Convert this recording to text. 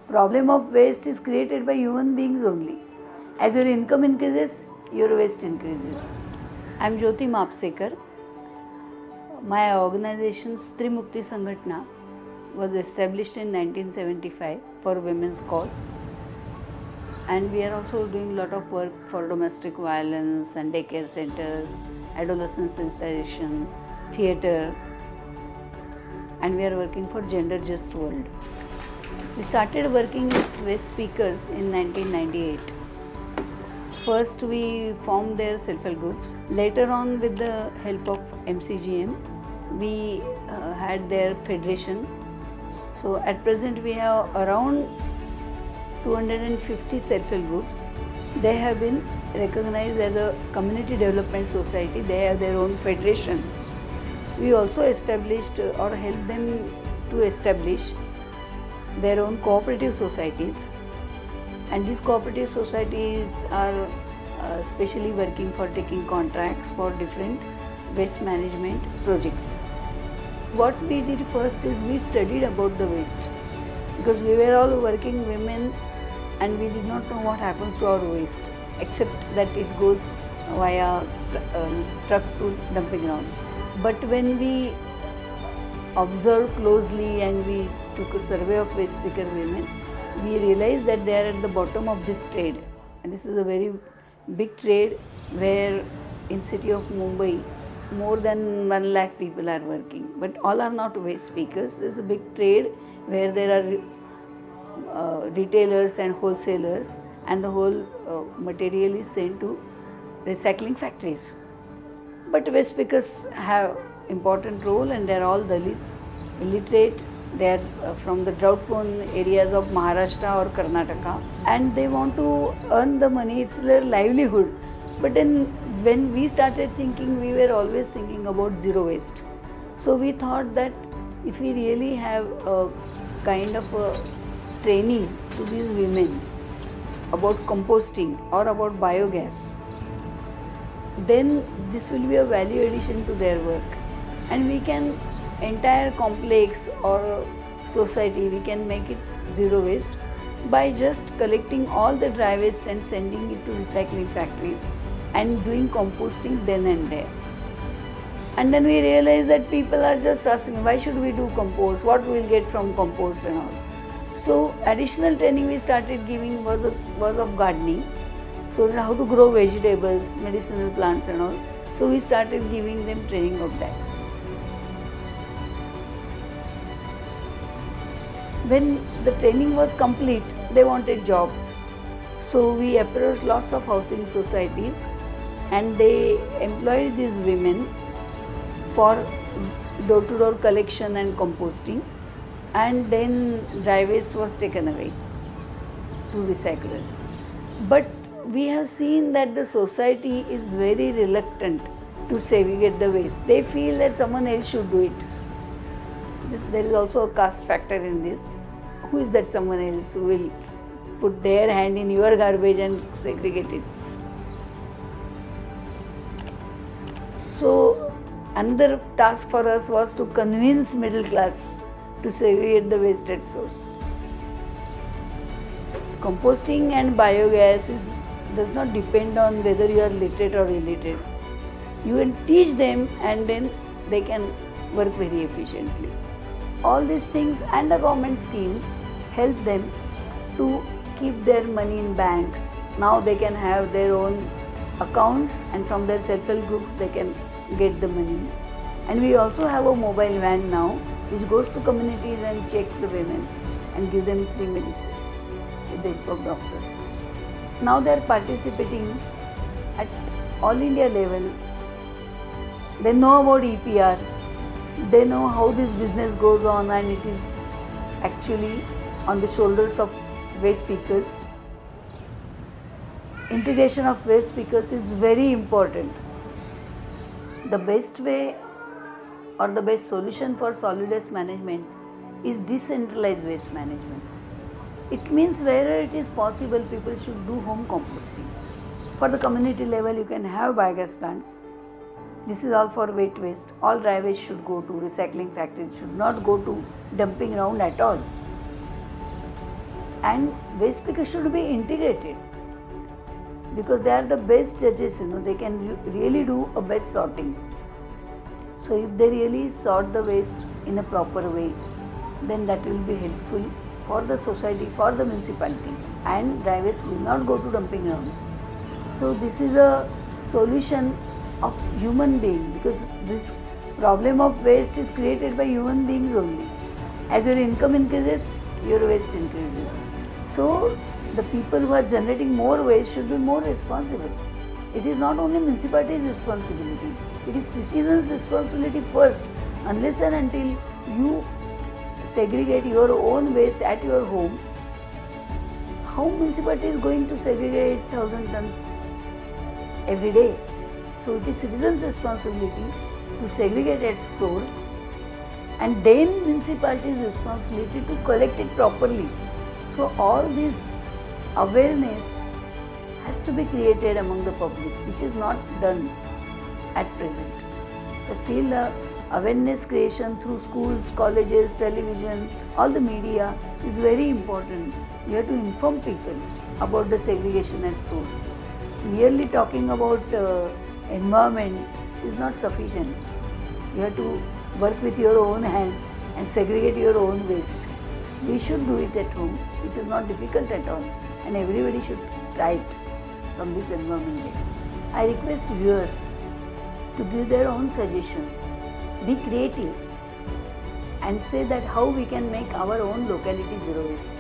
Problem of waste is created by human beings only. As your income increases, your waste increases. I am Jyoti Mhapsekar. My organization Stree Mukti Sanghatana was established in 1975 for women's cause, and we are also doing a lot of work for domestic violence and daycare centers, adolescent sensitization, theatre, and we are working for gender just world. We started working with waste speakers in 1998. First we formed their self-help groups. Later on, with the help of MCGM, we had their federation. So at present we have around 250 self-help groups. They have been recognized as a community development society. They have their own federation. We also established or helped them to establish their own cooperative societies, and these cooperative societies are specially working for taking contracts for different waste management projects. What we did first is we studied about the waste, because we were all working women and we did not know what happens to our waste, except that it goes via truck to dumping ground. But when we observed closely and we took a survey of waste speaker women, we realized that they are at the bottom of this trade. And this is a very big trade where in city of Mumbai more than 1 lakh people are working. But all are not waste speakers. There is a big trade where there are retailers and wholesalers, and the whole material is sent to recycling factories. But waste speakers have important role, and they are all Dalits, illiterate. They are from the drought-prone areas of Maharashtra or Karnataka, and they want to earn the money. It's their livelihood. But then when we started thinking, we were always thinking about zero waste. So we thought that if we really have a kind of a training to these women about composting or about biogas, then this will be a value addition to their work, and we can entire complex or society, we can make it zero waste by just collecting all the dry waste and sending it to recycling factories and doing composting then and there. And then we realize that people are just asking, why should we do compost, what we will get from compost and all. So additional training we started giving was of gardening. So how to grow vegetables, medicinal plants and all. So we started giving them training of that. When the training was complete, they wanted jobs. So we approached lots of housing societies, and they employed these women for door-to-door collection and composting, and then dry waste was taken away to recyclers. But we have seen that the society is very reluctant to segregate the waste. They feel that someone else should do it. There is also a caste factor in this. Who is that someone else who will put their hand in your garbage and segregate it? So another task for us was to convince middle class to segregate the waste at source. Composting and biogas does not depend on whether you are literate or illiterate. You can teach them and then they can work very efficiently. All these things and the government schemes help them to keep their money in banks. Now they can have their own accounts, and from their self-help groups they can get the money. And we also have a mobile van now which goes to communities and check the women and give them free medicines with the help of doctors. Now they are participating at all India level. They know about EPR. They know how this business goes on, and it is actually on the shoulders of waste speakers. Integration of waste speakers is very important. The best way or the best solution for solid waste management is decentralized waste management. It means wherever it is possible, people should do home composting. For the community level, you can have biogas plants. This is all for wet waste. All dry waste should go to recycling factories, should not go to dumping ground at all. And waste pickers should be integrated, because they are the best judges, they can really do a best sorting. So if they really sort the waste in a proper way, then that will be helpful for the society, for the municipality, and dry waste will not go to dumping ground. So this is a solution of human being, because this problem of waste is created by human beings only. As your income increases, your waste increases. So the people who are generating more waste should be more responsible. It is not only municipality's responsibility, it is citizens' responsibility first. Unless and until you segregate your own waste at your home, how municipality is going to segregate 1,000 tons every day? So it is citizens' responsibility to segregate at source, and then municipality's responsibility to collect it properly. So all this awareness has to be created among the public, which is not done at present. So I feel the awareness creation through schools, colleges, television, all the media is very important. You have to inform people about the segregation at source. Merely talking about environment is not sufficient. You have to work with your own hands and segregate your own waste. We should do it at home, which is not difficult at all, and everybody should try it from this Environment Day. I request viewers to give their own suggestions, be creative, and say that how we can make our own locality zero waste.